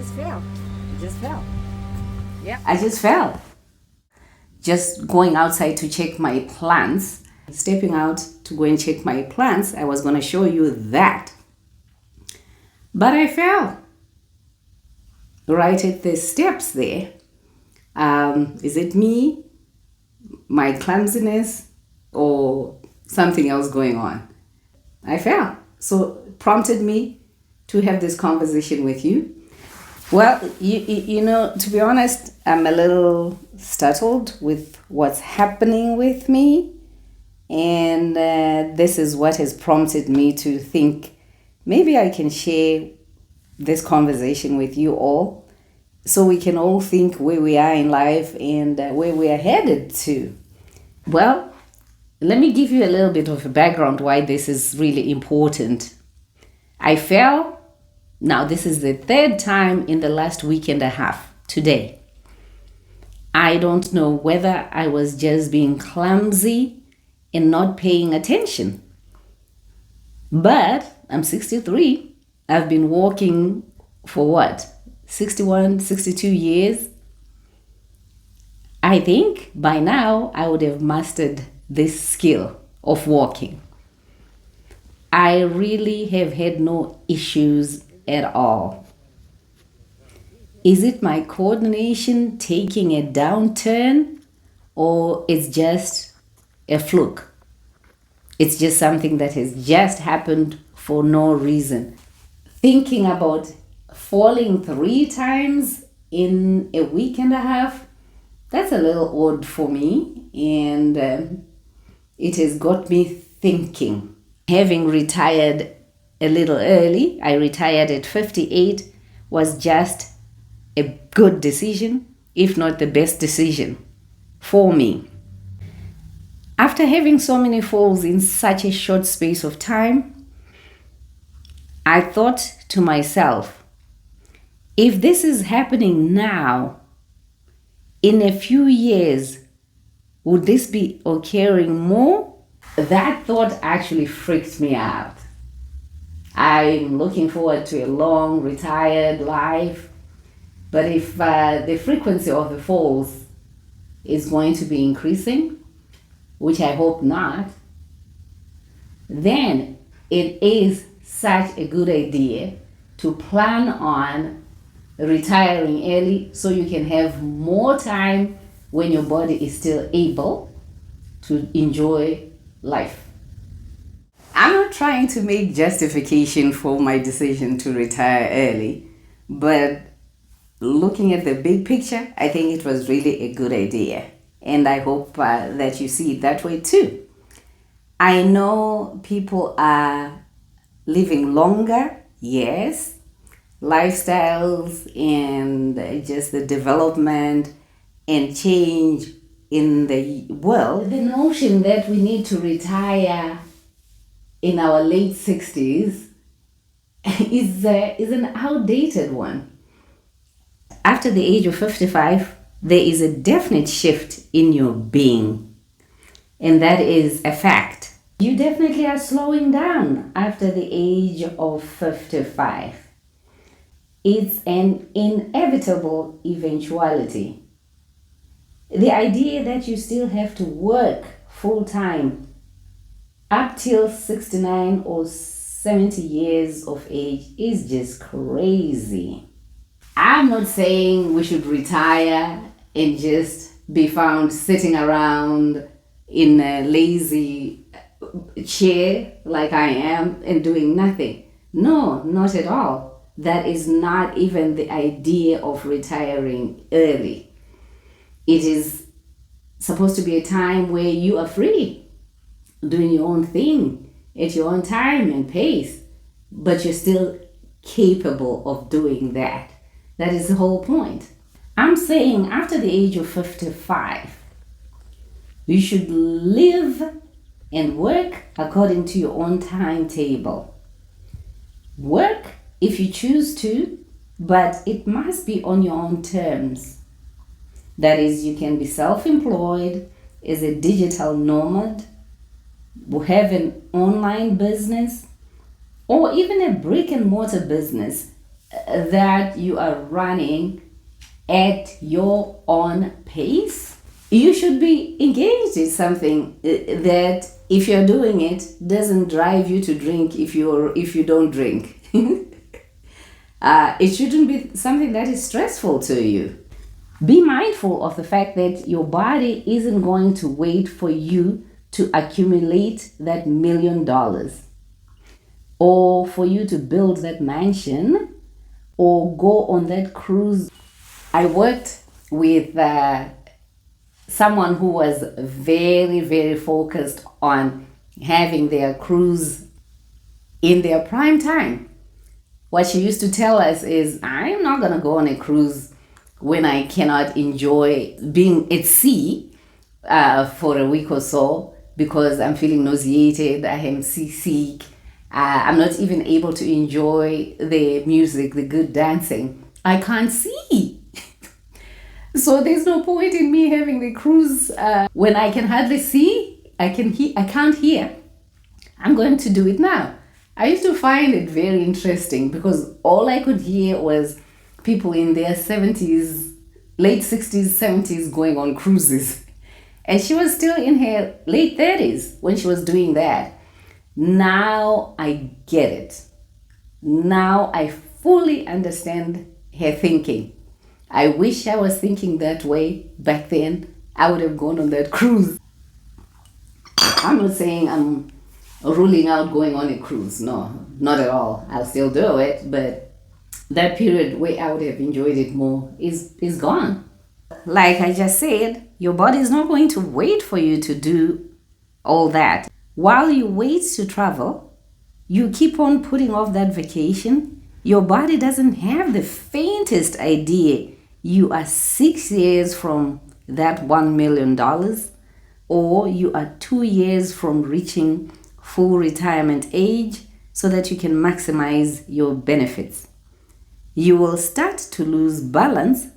just fell. Just fell. Yeah. I just fell. Just going outside to check my plants. Stepping out to go and check my plants. I was going to show you that. But I fell. Right at the steps there. Is it me? My clumsiness? Or something else going on? I fell. So prompted me to have this conversation with you. Well, you know, to be honest, I'm a little startled with what's happening with me. And this is what has prompted me to think maybe I can share this conversation with you all so we can all think where we are in life and where we are headed to. Well, let me give you a little bit of a background why this is really important. I fell. Now, this is the third time in the last week and a half today. I don't know whether I was just being clumsy and not paying attention. But I'm 63. I've been walking for what? 61, 62 years. I think by now I would have mastered this skill of walking. I really have had no issues at all. Is it my coordination taking a downturn, or it's just a fluke? It's just something that has just happened for no reason. Thinking about falling 3 times in a week and a half, that's a little odd for me, and it has got me thinking. Having retired a little early, I retired at 58, was just a good decision, if not the best decision for me. After having so many falls in such a short space of time, I thought to myself, if this is happening now, in a few years, would this be occurring more? That thought actually freaked me out. I'm looking forward to a long, retired life. But if the frequency of the falls is going to be increasing, which I hope not, then it is such a good idea to plan on retiring early so you can have more time when your body is still able to enjoy life. I'm not trying to make justification for my decision to retire early, but looking at the big picture, I think it was really a good idea. And I hope that you see it that way too. I know people are living longer, yes. Lifestyles and just the development and change in the world. The notion that we need to retire in our late 60s is an outdated one. After the age of 55, there is a definite shift in your being. And that is a fact. You definitely are slowing down after the age of 55. It's an inevitable eventuality. The idea that you still have to work full time up till 69 or 70 years of age is just crazy. I'm not saying we should retire and just be found sitting around in a lazy chair like I am and doing nothing. No, not at all. That is not even the idea of retiring early. It is supposed to be a time where you are free, doing your own thing at your own time and pace, but you're still capable of doing that. That is the whole point. I'm saying after the age of 55, you should live and work according to your own timetable. Work if you choose to, but it must be on your own terms. That is, you can be self-employed as a digital nomad, have an online business, or even a brick and mortar business that you are running at your own pace, you should be engaged in something that, if you're doing it, doesn't drive you to drink if you don't drink. It shouldn't be something that is stressful to you. Be mindful of the fact that your body isn't going to wait for you to accumulate that $1 million, or for you to build that mansion, or go on that cruise. I worked with someone who was very, very focused on having their cruise in their prime time. What she used to tell us is, I'm not going to go on a cruise when I cannot enjoy being at sea for a week or so, because I'm feeling nauseated, I am seasick, I'm not even able to enjoy the music, the good dancing. I can't see. So there's no point in me having the cruise when I can hardly see, I can't hear. I'm going to do it now. I used to find it very interesting because all I could hear was people in their 70s, late 60s, 70s going on cruises. And she was still in her late 30s when she was doing that. Now I get it. Now I fully understand her thinking. I wish I was thinking that way back then. I would have gone on that cruise. I'm not saying I'm ruling out going on a cruise. No, not at all. I'll still do it, but that period where I would have enjoyed it more is gone. Like I just said, your body is not going to wait for you to do all that. While you wait to travel, you keep on putting off that vacation. Your body doesn't have the faintest idea you are 6 years from that $1 million, or you are 2 years from reaching full retirement age so that you can maximize your benefits. You will start to lose balance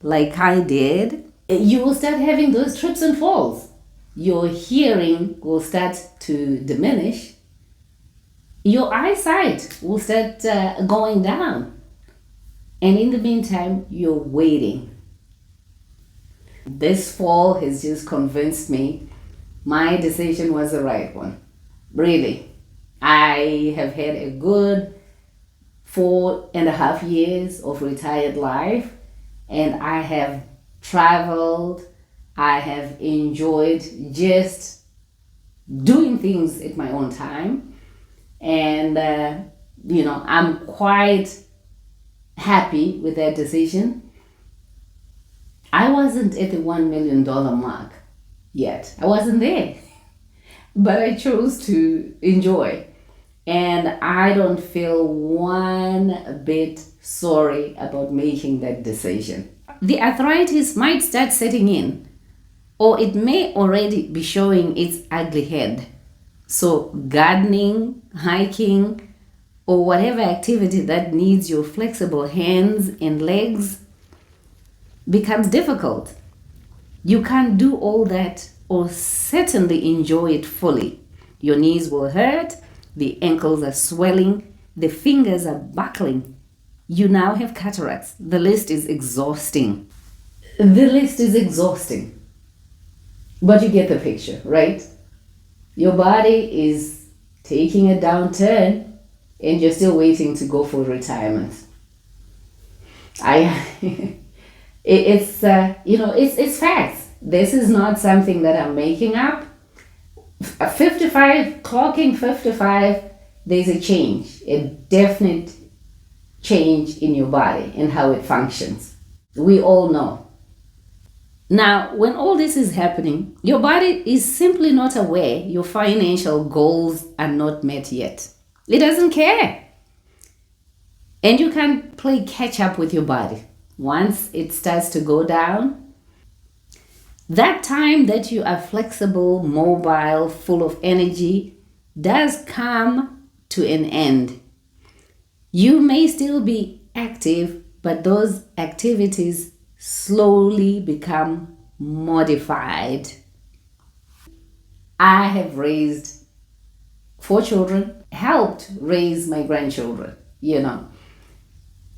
like I did. You will start having those trips and falls. Your hearing will start to diminish. Your eyesight will start going down. And in the meantime, you're waiting. This fall has just convinced me my decision was the right one. Really. I have had a good 4.5 years of retired life, and I have traveled. I have enjoyed just doing things at my own time. And, I'm quite happy with that decision. I wasn't at the $1 million mark yet. I wasn't there. But I chose to enjoy. And I don't feel one bit sorry about making that decision. The arthritis might start setting in, or it may already be showing its ugly head. So gardening, hiking, or whatever activity that needs your flexible hands and legs becomes difficult. You can't do all that or certainly enjoy it fully. Your knees will hurt, the ankles are swelling, the fingers are buckling. You now have cataracts. The list is exhausting. But you get the picture, right? Your body is taking a downturn and you're still waiting to go for retirement. It's facts. This is not something that I'm making up. 55, clocking 55, there's a change, a definite change in your body and how it functions. We all know. Now, when all this is happening, your body is simply not aware your financial goals are not met yet. It doesn't care. And you can't play catch up with your body. Once it starts to go down, that time that you are flexible, mobile, full of energy does come to an end. You may still be active, but those activities slowly become modified. I have raised 4 children, helped raise my grandchildren,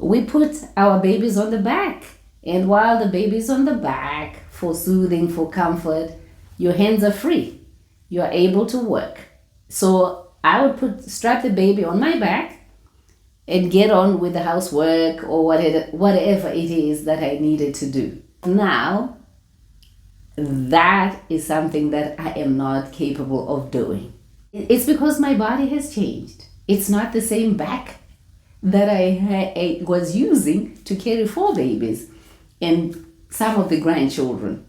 We put our babies on the back. And while the baby's on the back for soothing, for comfort, your hands are free. You are able to work. So I would strap the baby on my back and get on with the housework or whatever it is that I needed to do. Now, that is something that I am not capable of doing. It's because my body has changed. It's not the same back that I was using to carry 4 babies and some of the grandchildren.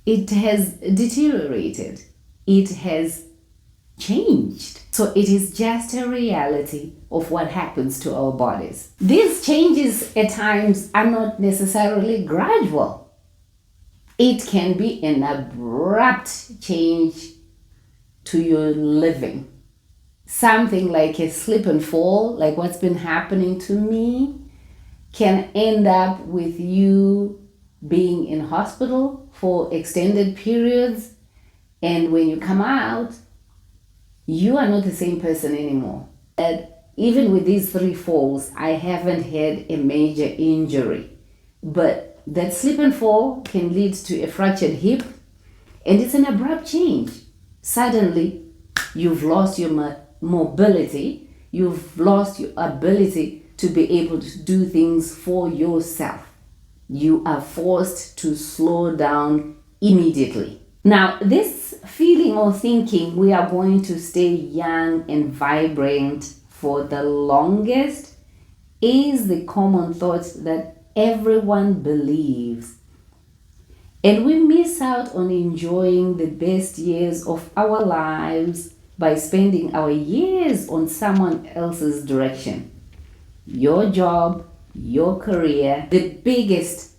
It has deteriorated. It has changed. So it is just a reality of what happens to our bodies. These changes at times are not necessarily gradual. It can be an abrupt change to your living. Something like a slip and fall, like what's been happening to me, can end up with you being in hospital for extended periods. And when you come out, you are not the same person anymore. And even with these 3 falls, I haven't had a major injury. But that slip and fall can lead to a fractured hip, and it's an abrupt change. Suddenly, you've lost your mobility, you've lost your ability to be able to do things for yourself. You are forced to slow down immediately. Now, this feeling or thinking we are going to stay young and vibrant for the longest is the common thought that everyone believes. And we miss out on enjoying the best years of our lives by spending our years on someone else's direction. Your job, your career. The biggest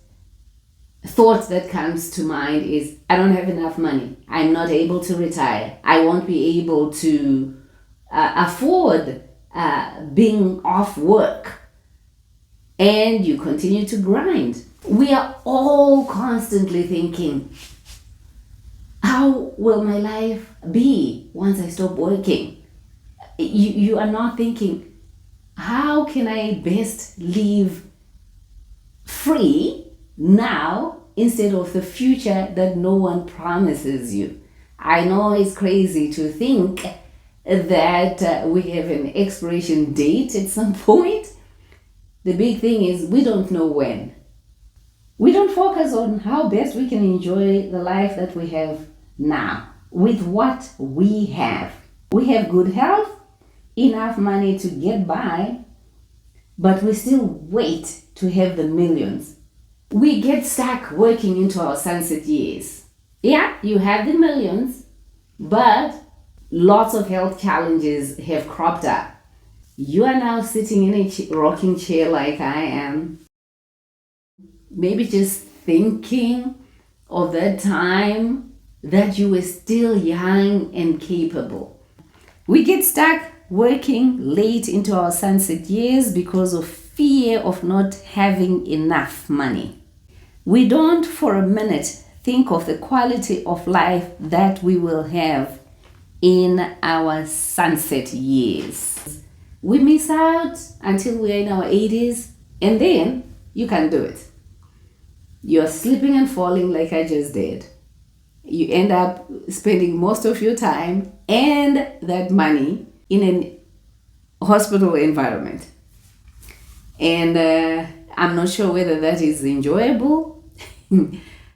thought that comes to mind is, I don't have enough money. I'm not able to retire. I won't be able to afford being off work. And you continue to grind. We are all constantly thinking, how will my life be once I stop working? You are not thinking, how can I best live free now instead of the future that no one promises you? I know it's crazy to think that we have an expiration date at some point. The big thing is we don't know when. We don't focus on how best we can enjoy the life that we have now with what we have. We have good health, enough money to get by, but we still wait to have the millions. We get stuck working into our sunset years. Yeah, you have the millions, but lots of health challenges have cropped up. You are now sitting in a rocking chair like I am, maybe just thinking of that time that you were still young and capable. We get stuck working late into our sunset years because of fear of not having enough money. We don't for a minute think of the quality of life that we will have in our sunset years. We miss out until we're in our 80s, and then you can't do it. You're slipping and falling like I just did. You end up spending most of your time and that money in a hospital environment. And I'm not sure whether that is enjoyable.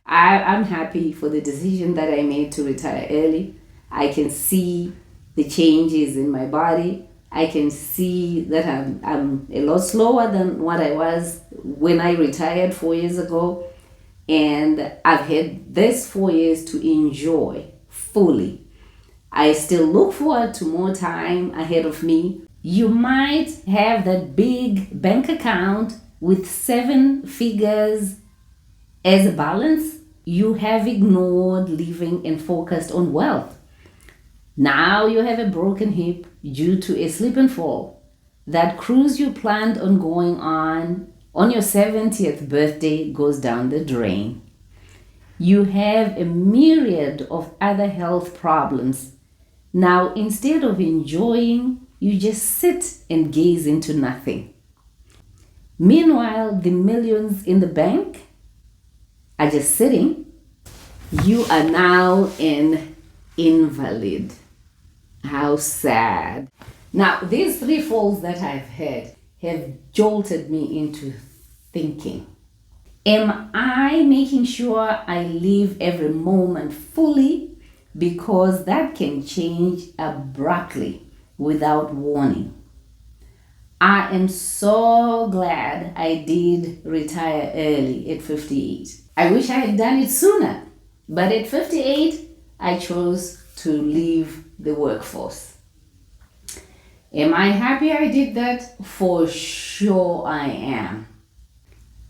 I'm happy for the decision that I made to retire early. I can see the changes in my body. I can see that I'm a lot slower than what I was when I retired 4 years ago. And I've had this 4 years to enjoy fully. I still look forward to more time ahead of me. You might have that big bank account with 7 figures as a balance. You have ignored living and focused on wealth. Now you have a broken hip due to a slip and fall. That cruise you planned on going on your 70th birthday goes down the drain. You have a myriad of other health problems. Now, instead of enjoying, you just sit and gaze into nothing. Meanwhile, the millions in the bank are just sitting. You are now an invalid. How sad. Now, these 3 falls that I've had have jolted me into thinking. Am I making sure I live every moment fully? Because that can change abruptly without warning. I am so glad I did retire early at 58. I wish I had done it sooner, but at 58, I chose to leave the workforce. Am I happy I did that? For sure I am.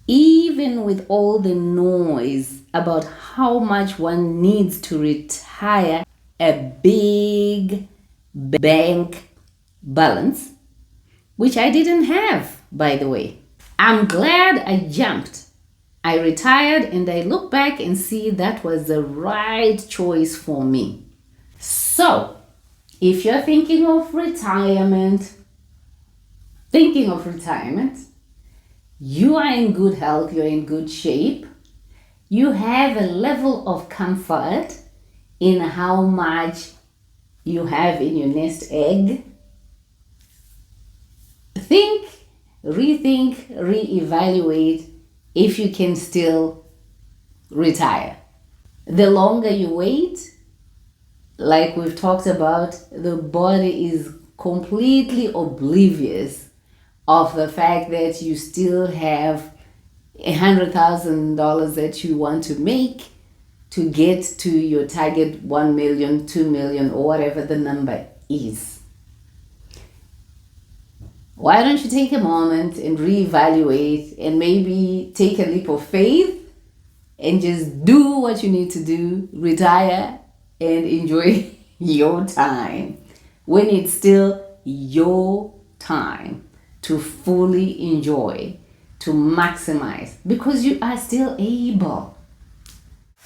Even with all the noise about how much one needs to retire a big bank balance, which I didn't have, by the way. I'm glad I jumped. I retired and I look back and see that was the right choice for me. So, if you're thinking of retirement, you are in good health, you're in good shape, you have a level of comfort in how much you have in your nest egg, think, rethink, reevaluate if you can still retire. The longer you wait, like we've talked about, the body is completely oblivious of the fact that you still have $100,000 that you want to make to get to your target 1 million, 2 million, or whatever the number is. Why don't you take a moment and reevaluate and maybe take a leap of faith and just do what you need to do, retire and enjoy your time when it's still your time to fully enjoy, to maximize, because you are still able.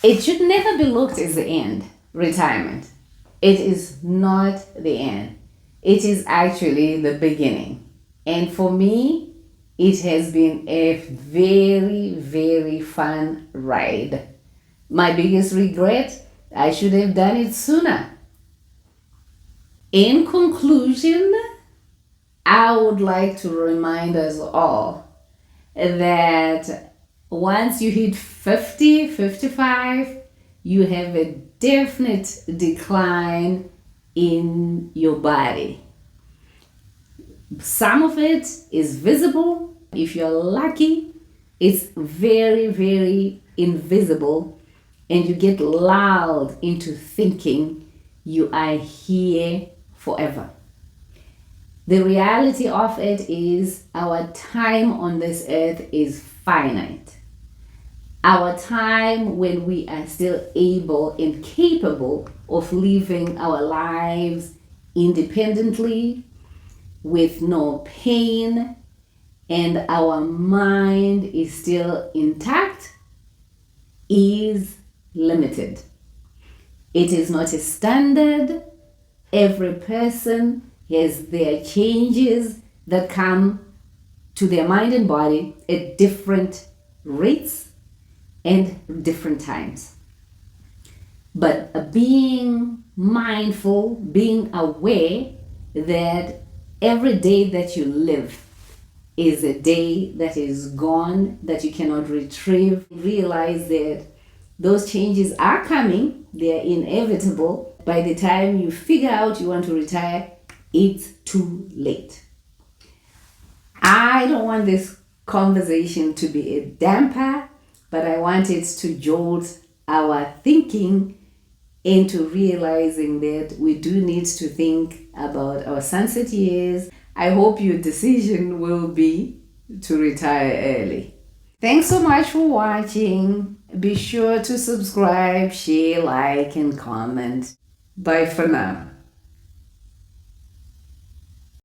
It should never be looked as the end, retirement. It is not the end. It is actually the beginning. And for me, it has been a very, very fun ride. My biggest regret, I should have done it sooner. In conclusion, I would like to remind us all that once you hit 50, 55, you have a definite decline in your body. Some of it is visible. If you're lucky, it's very, very invisible, and you get lulled into thinking you are here forever. The reality of it is our time on this earth is finite. Our time when we are still able and capable of living our lives independently, with no pain, and our mind is still intact, is limited. It is not a standard. Every person has their changes that come to their mind and body at different rates and different times. But being mindful, being aware that every day that you live is a day that is gone, that you cannot retrieve. Realize that those changes are coming, they are inevitable. By the time you figure out you want to retire, it's too late. I don't want this conversation to be a damper, but I want it to jolt our thinking into realizing that we do need to think about our sunset years. I hope your decision will be to retire early. Thanks so much for watching. Be sure to subscribe, share, like, and comment. Bye for now.